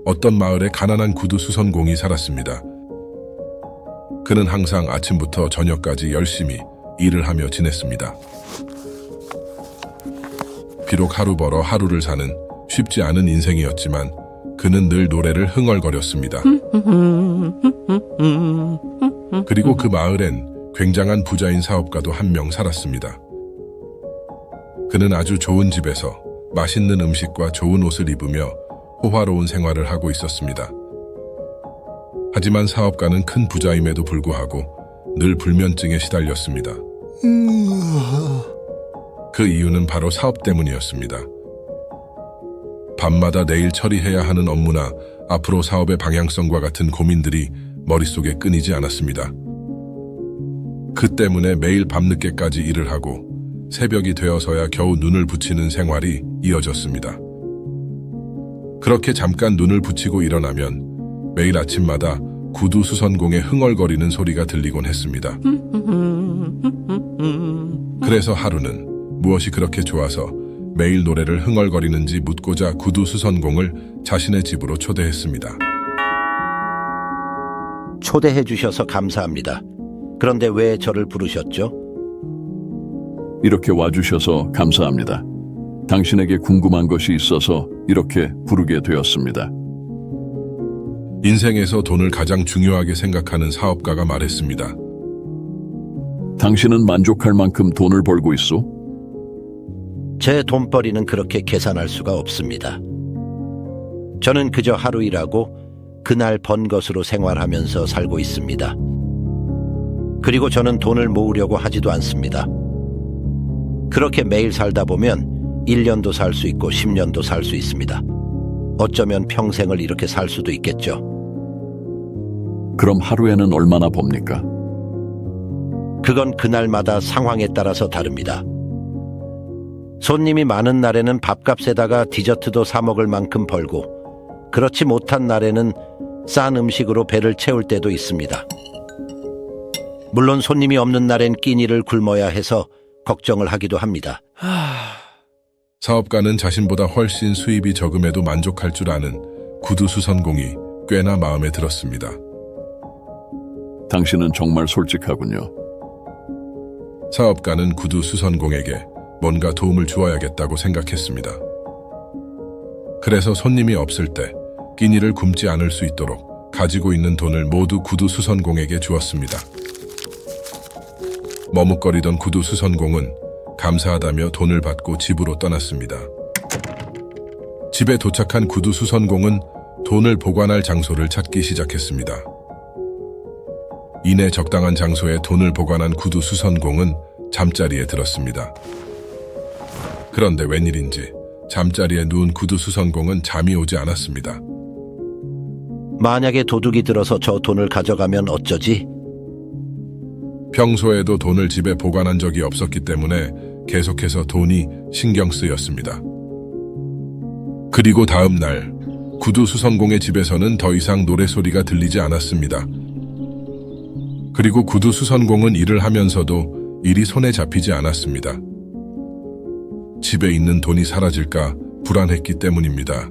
어떤 마을에 가난한 구두 수선공이 살았습니다. 그는 항상 아침부터 저녁까지 열심히 일을 하며 지냈습니다. 비록 하루 벌어 하루를 사는 쉽지 않은 인생이었지만 그는 늘 노래를 흥얼거렸습니다. 그리고 그 마을엔 굉장한 부자인 사업가도 한 명 살았습니다. 그는 아주 좋은 집에서 맛있는 음식과 좋은 옷을 입으며 호화로운 생활을 하고 있었습니다. 하지만 사업가는 큰 부자임에도 불구하고 늘 불면증에 시달렸습니다. 그 이유는 바로 사업 때문이었습니다. 밤마다 내일 처리해야 하는 업무나 앞으로 사업의 방향성과 같은 고민들이 머릿속에 끊이지 않았습니다. 그 때문에 매일 밤늦게까지 일을 하고 새벽이 되어서야 겨우 눈을 붙이는 생활이 이어졌습니다. 그렇게 잠깐 눈을 붙이고 일어나면 매일 아침마다 구두 수선공의 흥얼거리는 소리가 들리곤 했습니다. 그래서 하루는 무엇이 그렇게 좋아서 매일 노래를 흥얼거리는지 묻고자 구두 수선공을 자신의 집으로 초대했습니다. 초대해 주셔서 감사합니다. 그런데 왜 저를 부르셨죠? 이렇게 와주셔서 감사합니다. 당신에게 궁금한 것이 있어서 이렇게 부르게 되었습니다. 인생에서 돈을 가장 중요하게 생각하는 사업가가 말했습니다. 당신은 만족할 만큼 돈을 벌고 있소? 제 돈벌이는 그렇게 계산할 수가 없습니다. 저는 그저 하루 일하고 그날 번 것으로 생활하면서 살고 있습니다. 그리고 저는 돈을 모으려고 하지도 않습니다. 그렇게 매일 살다 보면 1년도 살 수 있고 10년도 살 수 있습니다. 어쩌면 평생을 이렇게 살 수도 있겠죠. 그럼 하루에는 얼마나 법니까? 그건 그날마다 상황에 따라서 다릅니다. 손님이 많은 날에는 밥값에다가 디저트도 사 먹을 만큼 벌고, 그렇지 못한 날에는 싼 음식으로 배를 채울 때도 있습니다. 물론 손님이 없는 날엔 끼니를 굶어야 해서 걱정을 하기도 합니다. 사업가는 자신보다 훨씬 수입이 적음에도 만족할 줄 아는 구두 수선공이 꽤나 마음에 들었습니다. 당신은 정말 솔직하군요. 사업가는 구두 수선공에게 뭔가 도움을 주어야겠다고 생각했습니다. 그래서 손님이 없을 때 끼니를 굶지 않을 수 있도록 가지고 있는 돈을 모두 구두 수선공에게 주었습니다. 머뭇거리던 구두 수선공은 감사하다며 돈을 받고 집으로 떠났습니다. 집에 도착한 구두 수선공은 돈을 보관할 장소를 찾기 시작했습니다. 이내 적당한 장소에 돈을 보관한 구두 수선공은 잠자리에 들었습니다. 그런데 웬일인지 잠자리에 누운 구두 수선공은 잠이 오지 않았습니다. 만약에 도둑이 들어서 저 돈을 가져가면 어쩌지? 평소에도 돈을 집에 보관한 적이 없었기 때문에 계속해서 돈이 신경 쓰였습니다. 그리고 다음 날 구두 수선공의 집에서는 더 이상 노래소리가 들리지 않았습니다. 그리고 구두 수선공은 일을 하면서도 일이 손에 잡히지 않았습니다. 집에 있는 돈이 사라질까 불안했기 때문입니다.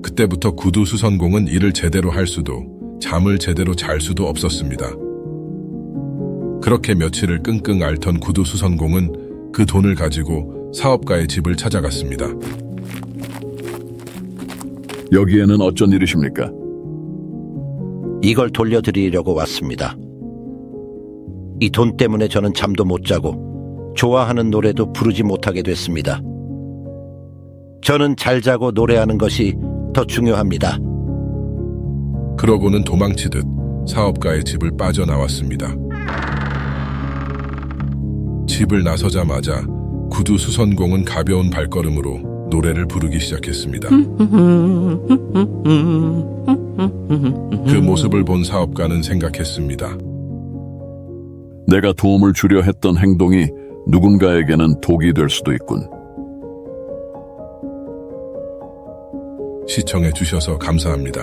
그때부터 구두 수선공은 일을 제대로 할 수도 잠을 제대로 잘 수도 없었습니다. 그렇게 며칠을 끙끙 앓던 구두 수선공은 그 돈을 가지고 사업가의 집을 찾아갔습니다. 여기에는 어쩐 일이십니까? 이걸 돌려드리려고 왔습니다. 이 돈 때문에 저는 잠도 못 자고 좋아하는 노래도 부르지 못하게 됐습니다. 저는 잘 자고 노래하는 것이 더 중요합니다. 그러고는 도망치듯 사업가의 집을 빠져나왔습니다. 집을 나서자마자 구두 수선공은 가벼운 발걸음으로 노래를 부르기 시작했습니다. 그 모습을 본 사업가는 생각했습니다. 내가 도움을 주려 했던 행동이 누군가에게는 독이 될 수도 있군. 시청해 주셔서 감사합니다.